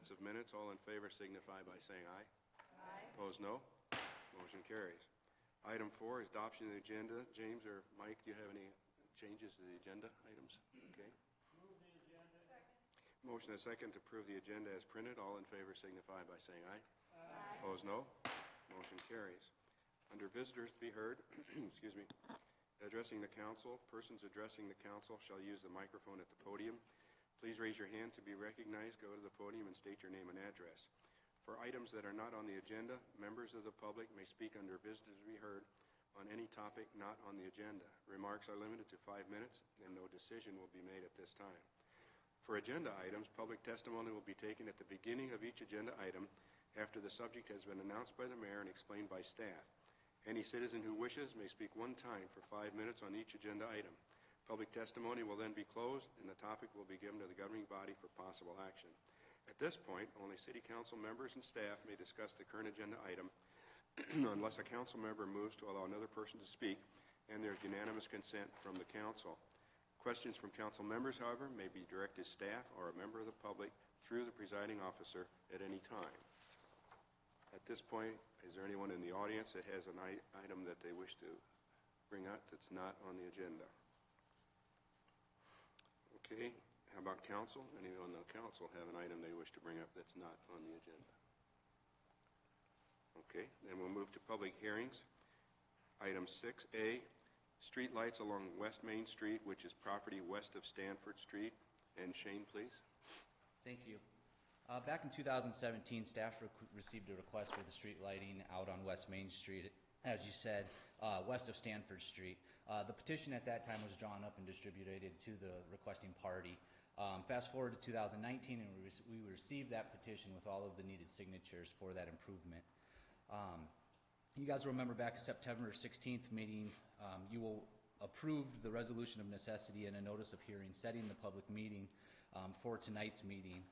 sets of minutes. All in favor signify by saying aye. Aye. Opposed, no. Motion carries. Item 4 is adoption of the agenda. James or Mike, do you have any changes to the agenda items? Okay. Move the agenda. Second. Motion and second to approve the agenda as printed. All in favor signify by saying aye. Aye. Opposed, no. Motion carries. Under visitors to be heard, excuse me, addressing the council, persons addressing the council shall use the microphone at the podium. Please raise your hand to be recognized. Go to the podium and state your name and address. For items that are not on the agenda, members of the public may speak under visitors to be heard on any topic not on the agenda. Remarks are limited to 5 minutes, and no decision will be made at this time. For agenda items, public testimony will be taken at the beginning of each agenda item after the subject has been announced by the mayor and explained by staff. Any citizen who wishes may speak one time for 5 minutes on each agenda item. Public testimony will then be closed, and the topic will be given to the governing body for possible action. At this point, only city council members and staff may discuss the current agenda item unless a council member moves to allow another person to speak and there's unanimous consent from the council. Questions from council members, however, may be directed to staff or a member of the public through the presiding officer at any time. At this point, is there anyone in the audience that has an item that they wish to bring up that's not on the agenda? Okay. How about council? Anyone on the council have an item they wish to bring up that's not on the agenda? Okay, then we'll move to public hearings. Item 6A, street lights along West Main Street, which is property west of Stanford Street. And Shane, please. Thank you. Back in 2017, staff received a request for the street lighting out on West Main Street, as you said, west of Stanford Street. The petition at that time was drawn up and distributed to the requesting party. Fast forward to 2019, and we received that petition with all of the needed signatures for that improvement. You guys will remember back at September 16th meeting, you will approved the resolution of necessity and a notice of hearing setting the public meeting for tonight's meeting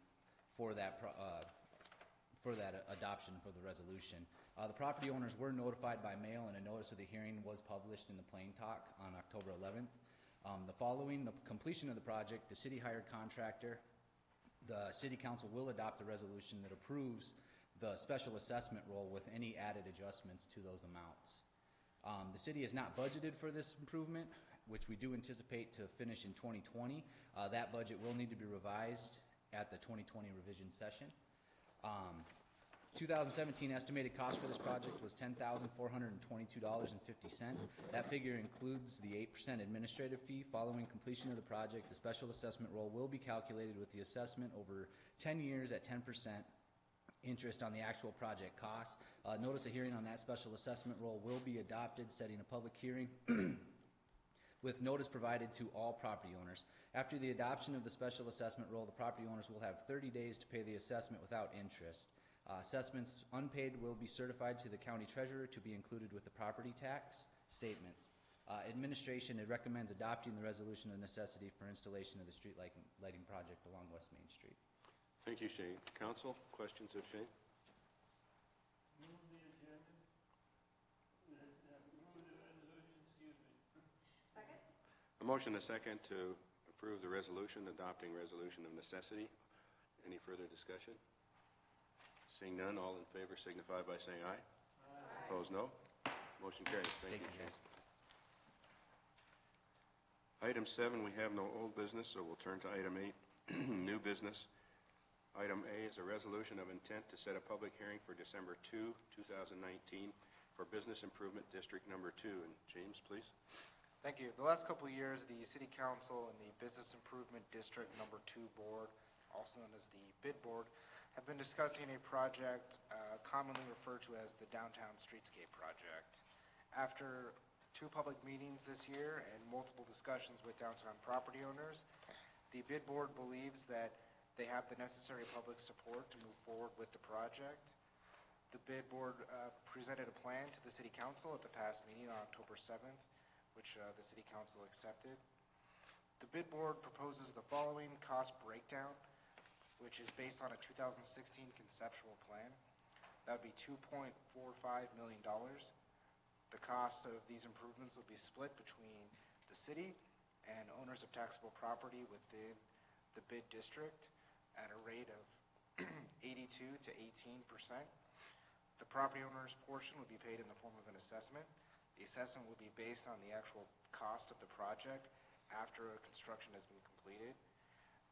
for that adoption for the resolution. The property owners were notified by mail, and a notice of the hearing was published in the Plain Talk on October 11th. Following the completion of the project, the city hired contractor. The city council will adopt a resolution that approves the special assessment roll with any added adjustments to those amounts. The city has not budgeted for this improvement, which we do anticipate to finish in 2020. That budget will need to be revised at the 2020 revision session. 2017 estimated cost for this project was $10,422.50. That figure includes the 8% administrative fee. Following completion of the project, the special assessment roll will be calculated with the assessment over 10 years at 10% interest on the actual project cost. Notice of hearing on that special assessment roll will be adopted, setting a public hearing with notice provided to all property owners. After the adoption of the special assessment roll, the property owners will have 30 days to pay the assessment without interest. Assessments unpaid will be certified to the county treasurer to be included with the property tax statements. Administration recommends adopting the resolution of necessity for installation of the street lighting project along West Main Street. Thank you, Shane. Council, questions of Shane? Move the agenda. Move the resolution, excuse me. Second? A motion and a second to approve the resolution, adopting resolution of necessity. Any further discussion? Seeing none, all in favor signify by saying aye. Aye. Opposed, no. Motion carries. Thank you, Shane. Item 7, we have no old business, so we'll turn to item 8, new business. Item A is a resolution of intent to set a public hearing for December 2, 2019 for Business Improvement District Number 2. And James, please. Thank you. The last couple of years, the City Council and the Business Improvement District Number 2 Board, also known as the BID Board, have been discussing a project commonly referred to as the Downtown Streetscape Project. After 2 public meetings this year and multiple discussions with downtown property owners, the BID Board believes that they have the necessary public support to move forward with the project. The BID Board presented a plan to the City Council at the past meeting on October 7th, which the City Council accepted. The BID Board proposes the following cost breakdown, which is based on a 2016 conceptual plan. That would be $2.45 million. The cost of these improvements would be split between the city and owners of taxable property within the BID district at a rate of 80% to 18%. The property owner's portion would be paid in the form of an assessment. The assessment would be based on the actual cost of the project after construction has been completed.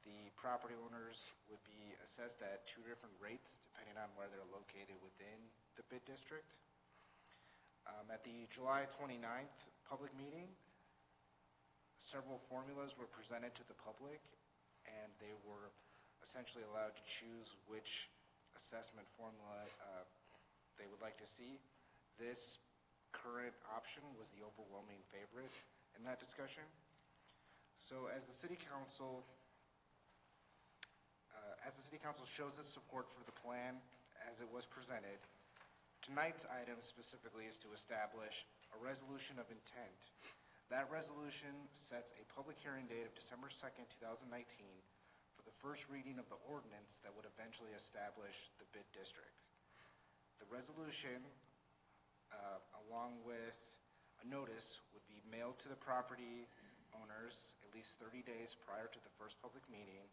The property owners would be assessed at two different rates depending on where they're located within the bid district. At the July 29th public meeting, several formulas were presented to the public, and they were essentially allowed to choose which assessment formula they would like to see. This current option was the overwhelming favorite in that discussion. So as the City Council shows its support for the plan as it was presented, tonight's item specifically is to establish a resolution of intent. That resolution sets a public hearing date of December 2nd, 2019 for the first reading of the ordinance that would eventually establish the bid district. The resolution, along with a notice, would be mailed to the property owners at least 30 days prior to the first public meeting.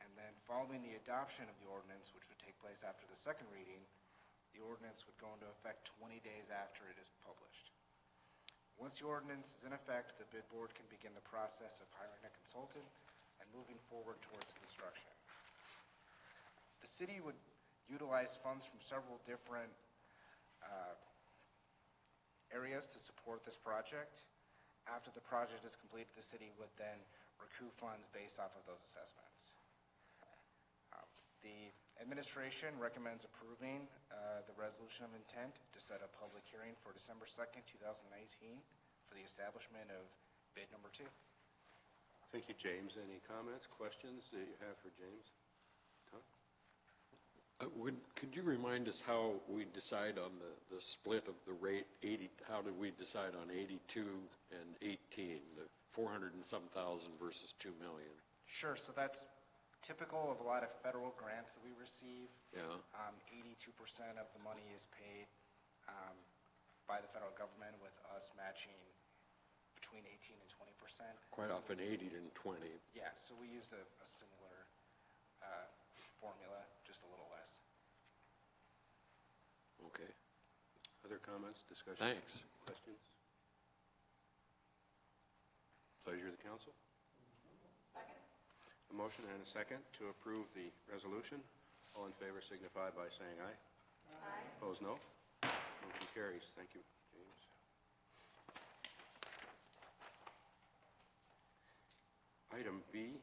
And then following the adoption of the ordinance, which would take place after the second reading, the ordinance would go into effect 20 days after it is published. Once the ordinance is in effect, the bid board can begin the process of hiring a consultant and moving forward towards construction. The city would utilize funds from several different areas to support this project. After the project is completed, the city would then recoup funds based off of those assessments. The administration recommends approving the resolution of intent to set a public hearing for December 2nd, 2019 for the establishment of bid number 2. Thank you, James. Any comments, questions that you have for James? Tom? Could you remind us how we decide on the split of the rate, how did we decide on 82 and 18, the 400 and some thousand versus 2 million? Sure, so that's typical of a lot of federal grants that we receive. Yeah. 82% of the money is paid by the federal government, with us matching between 18 and 20%. Quite often 80 and 20. Yeah, so we used a similar formula, just a little less. Okay. Other comments, discussion? Thanks. Questions? Pleasure of the council? Second. A motion and a second to approve the resolution. All in favor signify by saying aye. Aye. Opposed, no. Motion carries. Thank you, James. Item B,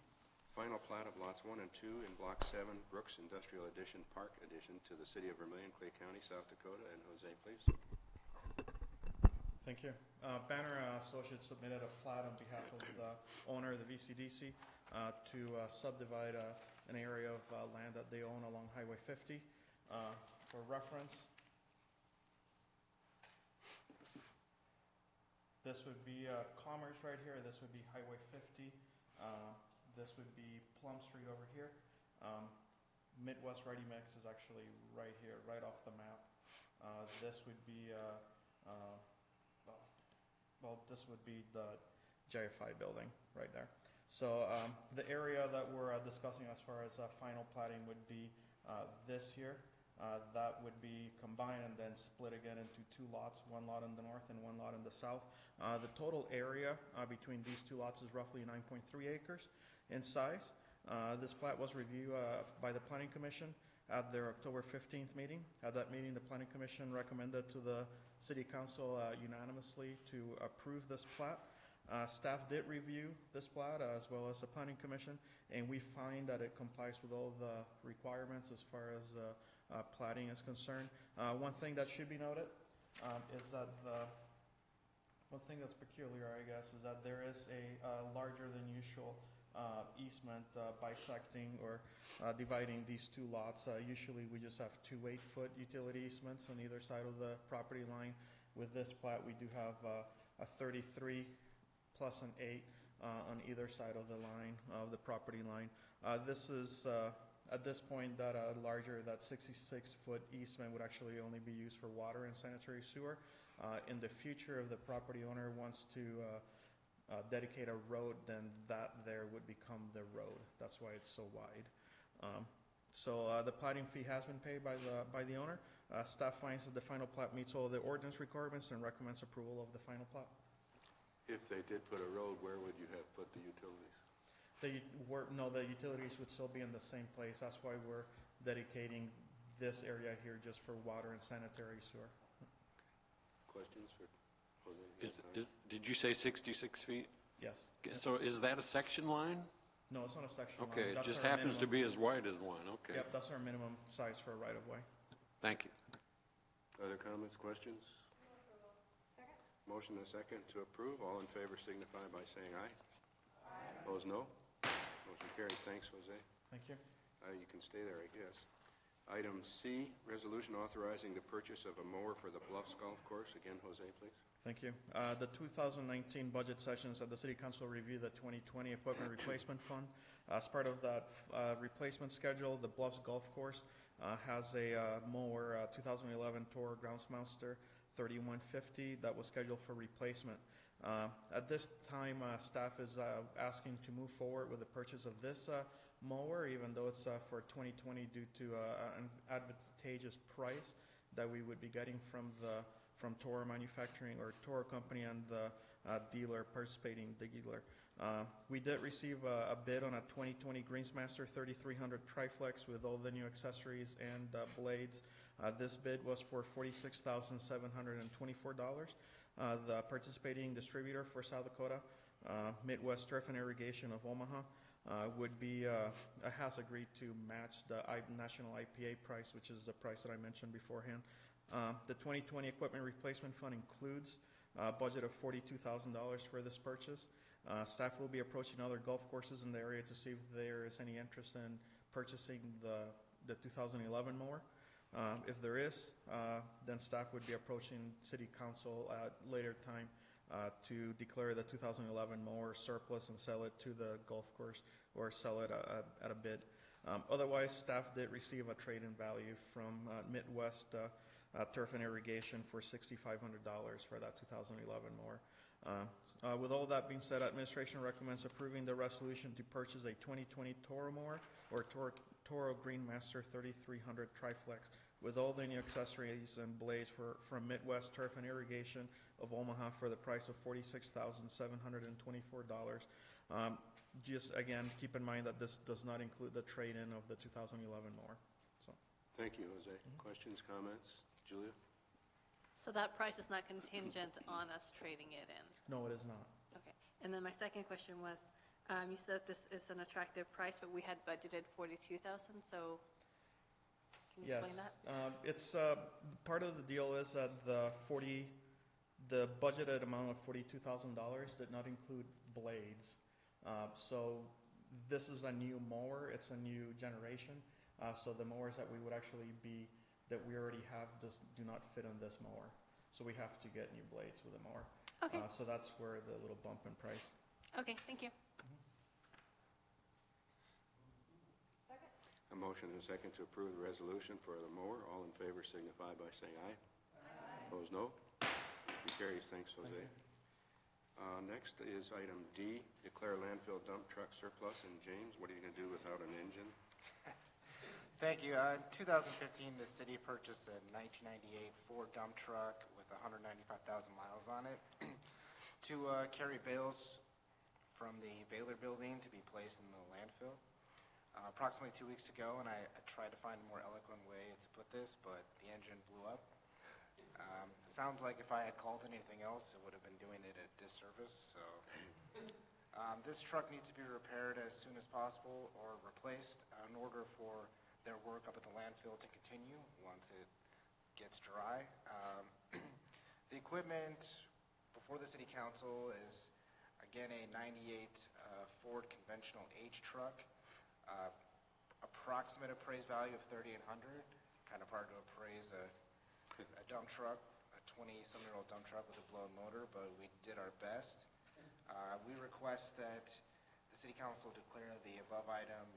final plat of lots 1 and 2 in Block 7, Brooks Industrial Addition, Park Addition to the City of Vermillion, Clay County, South Dakota. And Jose, please. Thank you. Banner Associates submitted a plat on behalf of the owner of the VCDC to subdivide an area of land that they own along Highway 50. For reference, this would be Commerce right here. This would be Highway 50. This would be Plum Street over here. Midwest Ready Mix is actually right here, right off the map. This would be this would be the JFI building right there. So the area that we're discussing as far as final plating would be this here. That would be combined and then split again into two lots, one lot in the north and one lot in the south. The total area between these two lots is roughly 9.3 acres in size. This plat was reviewed by the Planning Commission at their October 15th meeting. At that meeting, the Planning Commission recommended to the City Council unanimously to approve this plat. Staff did review this plat as well as the Planning Commission, and we find that it complies with all the requirements as far as platting is concerned. One thing that should be noted is that one thing that's peculiar, I guess, is that there is a larger than usual easement bisecting or dividing these two lots. Usually we just have two 8-foot utility easements on either side of the property line. With this plat, we do have a 33 plus an 8 on either side of the line, of the property line. This is, at this point, that larger, that 66-foot easement would actually only be used for water and sanitary sewer. In the future, if the property owner wants to dedicate a road, then that there would become the road. That's why it's so wide. So the plating fee has been paid by the owner. Staff finds that the final plat meets all the ordinance requirements and recommends approval of the final plat. If they did put a road, where would you have put the utilities? The utilities would still be in the same place. That's why we're dedicating this area here just for water and sanitary sewer. Questions for Jose? Did you say 66 feet? Yes. So is that a section line? No, it's not a section line. Okay, it That's just our happens to minimum. be as wide as one, okay. Yep, that's our minimum size for a right-of-way. Thank you. Other comments, questions? Second? Motion and a second to approve. All in favor signify by saying aye. Aye. Opposed, no. Motion carries. Thanks, Jose. Thank you. You can stay there, I guess. Item C, resolution authorizing the purchase of a mower for the Bluffs Golf Course. Again, Jose, please. Thank you. The 2019 budget sessions of the City Council review the 2020 Equipment Replacement Fund. As part of that replacement schedule, the Bluffs Golf Course has a mower, 2011 Toro Groundsmaster 3150 that was scheduled for replacement. At this time, staff is asking to move forward with the purchase of this mower, even though it's for 2020 due to an advantageous price that we would be getting from Toro Manufacturing or Toro Company and the dealer participating, the dealer. We did receive a bid on a 2020 Greensmaster 3300 Triflex with all the new accessories and blades. This bid was for $46,724. The participating distributor for South Dakota, Midwest Turf and Irrigation of Omaha, has agreed to match the national IPA price, which is the price that I mentioned beforehand. The 2020 Equipment Replacement Fund includes a budget of $42,000 for this purchase. Staff will be approaching other golf courses in the area to see if there is any interest in purchasing the 2011 mower. If there is, then staff would be approaching City Council at later time to declare the 2011 mower surplus and sell it to the golf course or sell it at a bid. Otherwise, staff did receive a trade-in value from Midwest Turf and Irrigation for $6,500 for that 2011 mower. With all that being said, administration recommends approving the resolution to purchase a 2020 Toro mower or Toro Greenmaster 3300 Triflex with all the new accessories and blades from Midwest Turf and Irrigation of Omaha for the price of $46,724. Just again, keep in mind that this does not include the trade-in of the 2011 mower. So, Thank you, Jose. Questions, comments? Julia? So that price is not contingent on us trading it in? no, it is not. Okay. And then my second question was, you said this is an attractive price, but we had budgeted $42,000, so can you explain that? It's part of the deal is that the budgeted amount of $42,000 did not include blades. So this is a new mower. It's a new generation. So the mowers that we already have do not fit on this mower. So we have to get new blades with the mower. Okay. So that's where the little bump in price. Okay, thank you. A motion and a second to approve the resolution for the mower. All in favor signify by saying aye. Aye. Opposed, no. Motion carries. Thanks, Jose. Next is item D, declare landfill dump truck surplus. And James, what are you going to do without an engine? Thank you. In 2015, the city purchased a 1998 Ford dump truck with 195,000 miles on it to carry bales from the Baylor building to be placed in the landfill. Approximately 2 weeks ago, and I tried to find a more eloquent way to put this, but the engine blew up. Sounds like if I had called anything else, it would have been doing it a disservice. So this truck needs to be repaired as soon as possible or replaced in order for their work up at the landfill to continue once it gets dry. The equipment before the city council is, again, a 98 Ford conventional H truck. Approximate appraised value of $3,800. Kind of hard to appraise a dump truck, a 20-some-year-old dump truck with a blown motor, but we did our best. We request that the city council declare the above item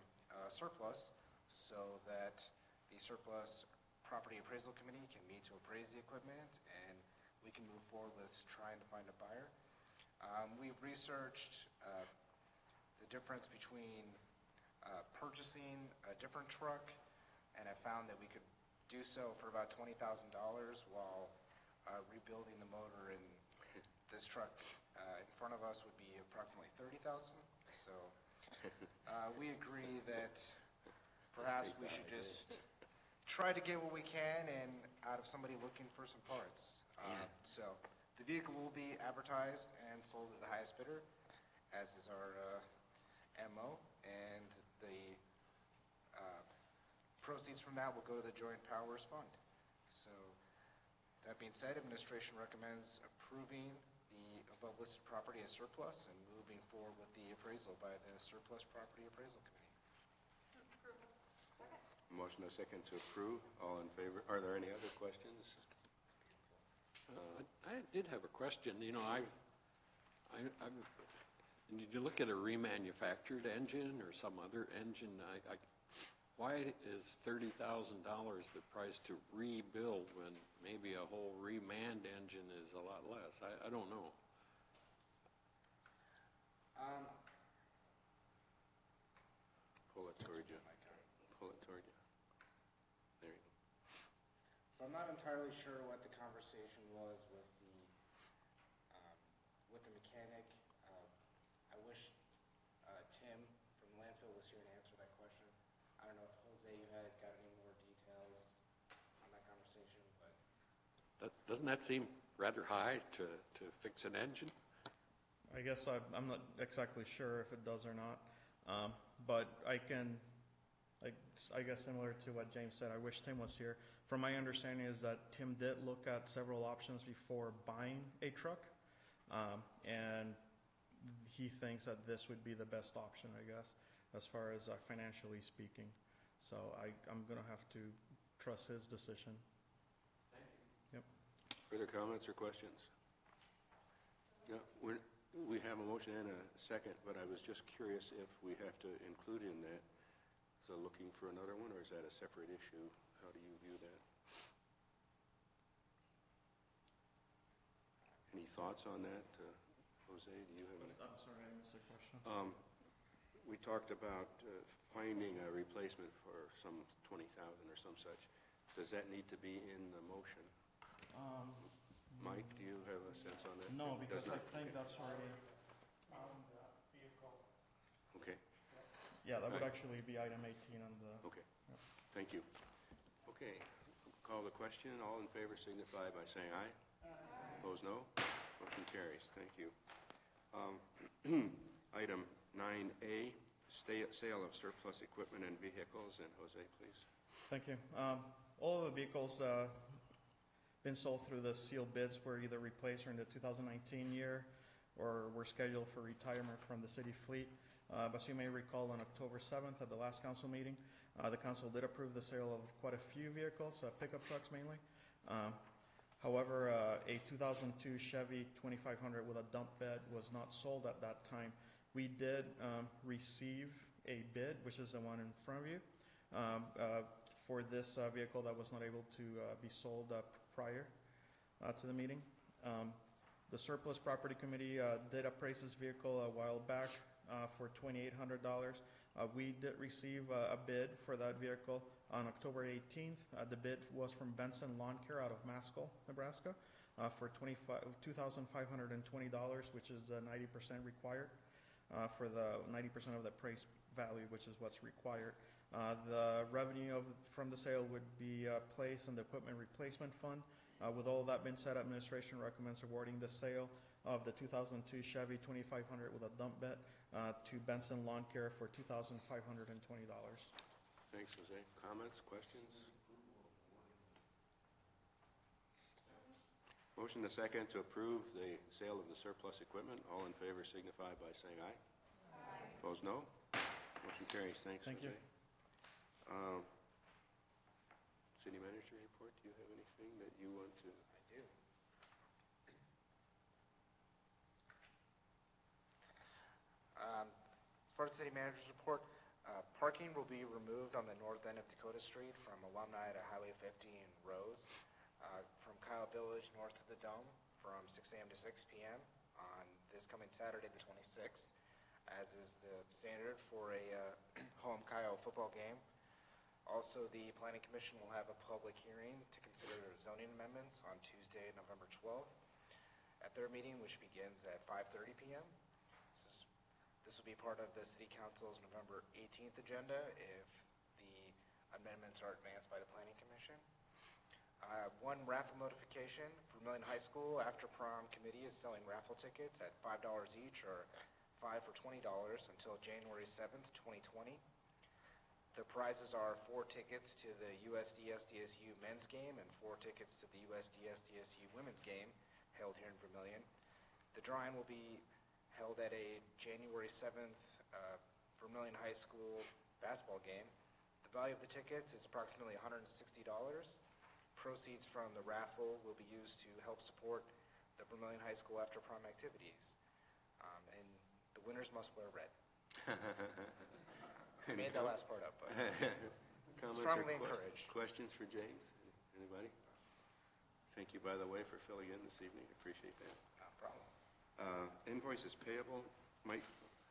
surplus so that the surplus property appraisal committee can meet to appraise the equipment and we can move forward with trying to find a buyer. We've researched the difference between purchasing a different truck, and I found that we could do so for about $20,000 while rebuilding the motor, and this truck in front of us would be approximately $30,000. So we agree that perhaps we should just try to get what we can and out of somebody looking for some parts. So the vehicle will be advertised and sold to the highest bidder, as is our MO, and the proceeds from that will go to the Joint Powers Fund. So that being said, administration recommends approving the above listed property as surplus and moving forward with the appraisal by the Surplus Property Appraisal Committee. Motion and a second to approve. All in favor? Are there any other questions? I did have a question. You know, did you look at a remanufactured engine or some other engine? Why is $30,000 the price to rebuild when maybe a whole remanned engine is a lot less? I don't know. Pull it toward you. Pull it toward you. There you go. So I'm not entirely sure what the conversation was with the mechanic. I wish Tim from Landfill was here to answer that question. I don't know if Jose, you had got any more details on that conversation, but. Doesn't that seem rather high to fix an engine? I guess I'm not exactly sure if it does or not, but I guess similar to what James said, I wish Tim was here. From my understanding is that Tim did look at several options before buying a truck, and he thinks that this would be the best option, I guess, as far as financially speaking. So I'm going to have to trust his decision. Thank you. Yep. Further comments or questions? Yeah, we have a motion and a second, but I was just curious if we have to include in that, so looking for another one, or is that a separate issue? How do you view that? Any thoughts on that? Jose, do you have any? I'm sorry, I missed the question. We talked about finding a replacement for some 20,000 or some such. Does that need to be in the motion? Mike, do you have a sense on that? No, because I Does not? think Okay. that's already, Okay, yeah, that would Right. actually be item 18 on the, okay. Thank you. Okay, call the question. All in favor signify by saying aye. Opposed, no. Motion carries. Thank you. Item 9A, sale of surplus equipment and vehicles. And Jose, please. thank you. All of the vehicles been sold through the sealed bids were either replaced during the 2019 year or were scheduled for retirement from the city fleet. As you may recall, on October 7th at the last council meeting, the council did approve the sale of quite a few vehicles, pickup trucks mainly. However, a 2002 Chevy 2500 with a dump bed was not sold at that time. We did receive a bid, which is the one in front of you, for this vehicle that was not able to be sold prior to the meeting. The Surplus Property Committee did appraise this vehicle a while back for $2,800. We did receive a bid for that vehicle on October 18th. The bid was from Benson Lawn Care out of Maskell, Nebraska, for $2,520, which is 90% required for the 90% of the appraised value, which is what's required. The revenue from the sale would be placed in the Equipment Replacement Fund. With all that being said, administration recommends awarding the sale of the 2002 Chevy 2500 with a dump bed to Benson Lawn Care for $2,520. Thanks, Jose. Comments, questions? Motion to second to approve the sale of the surplus equipment. All in favor signify by saying aye. Aye. Opposed, no. Motion carries. Thanks, Thank Jose. you. City manager report, do you have anything that you want to? I do. As part of the city manager's report, parking will be removed on the north end of Dakota Street from Alumni to Highway 50 and Rose, from Kyle Village north of the Dome from 6 a.m. to 6 p.m. on this coming Saturday, the 26th, as is the standard for a home Kyle football game. Also, the Planning Commission will have a public hearing to consider zoning amendments on Tuesday, November 12th, at their meeting, which begins at 5:30 p.m. This will be part of the City Council's November 18th agenda if the amendments are advanced by the Planning Commission. One raffle notification: Vermillion High School After Prom Committee is selling raffle tickets at $5 each, or 5 for $20 until January 7th, 2020. The prizes are 4 tickets to the USD-SDSU men's game and 4 tickets to the USD-SDSU women's game held here in Vermillion. The drawing will be held at a January 7th Vermillion High School basketball game. The value of the tickets is approximately $160. Proceeds from the raffle will be used to help support the Vermillion High School After Prom activities. And the winners must wear red. I made that last part up, but Comments strongly or encouraged. questions for James? Anybody? Thank you, by the way, for filling in this evening. I appreciate that. No problem. Invoices payable. Mike,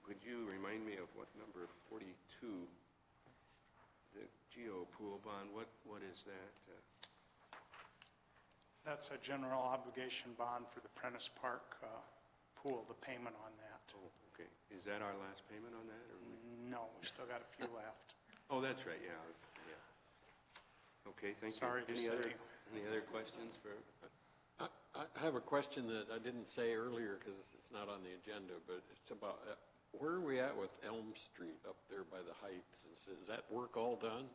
would you remind me of what number 42, the Geo Pool bond, what is that? That's a general obligation bond for the Prentice Park pool, the payment on that. Oh, okay. Is that our last payment on that? Or No, we still got a few left. Oh, that's right, yeah. Okay, thank you. Sorry to say. Any other questions for? I have a question that I didn't say earlier because it's not on the agenda, but it's about, where are we at with Elm Street up there by the Heights? Is that work all done?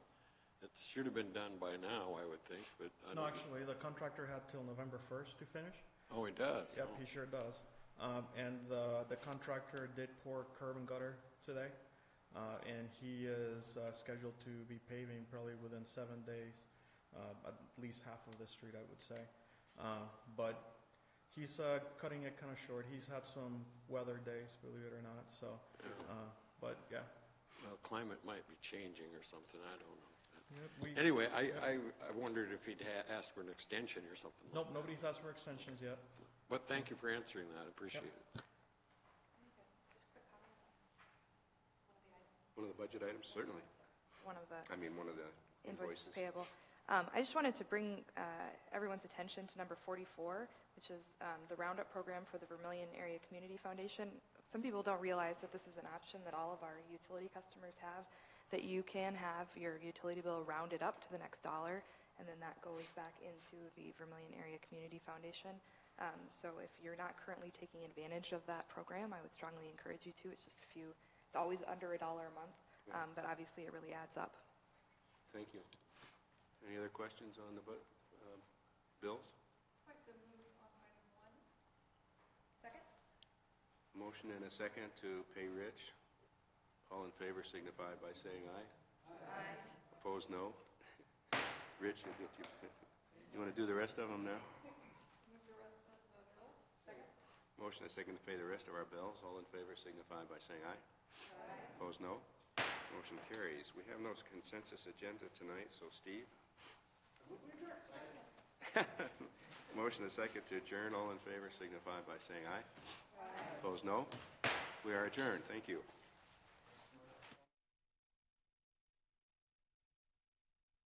It should have been done by now, I would think, but I don't No, know. actually, the contractor had till November 1st to finish. Oh, he does? Yep, Oh. he sure does. And the contractor did pour curb and gutter today, and he is scheduled to be paving probably within 7 days, at least half of the street, I would say. But he's cutting it kind of short. He's had some weather days, believe it or not. So, but yeah. Well, climate might be changing or something, I don't know. Yeah, Anyway, I wondered if he'd asked for an extension or something. Nope, nobody's asked for extensions yet. But thank you for answering that, I appreciate it. One of the budget items, certainly. One of the One of the invoices invoices. payable. I just wanted to bring everyone's attention to number 44, which is the Roundup program for the Vermillion Area Community Foundation. Some people don't realize that this is an option that all of our utility customers have, that you can have your utility bill rounded up to the next dollar, and then that goes back into the Vermillion Area Community Foundation. So if you're not currently taking advantage of that program, I would strongly encourage you to. It's just it's always under $1 a month, but obviously it really adds up. Thank you. Any other questions on the bills? I'd like to move on item 1. Second? Motion and a second to pay Rich. All in favor signify by saying aye. Aye. Opposed, no. Rich, you'll get you. You want to do the rest of them now? Move the rest of the bills. Second? Motion and a second to pay the rest of our bills. All in favor signify by saying aye. Aye. Opposed, no. Motion carries. We have no consensus agenda tonight, so Steve? Motion and a second to adjourn. All in favor signify by saying aye. Opposed, no. We are adjourned. Thank you.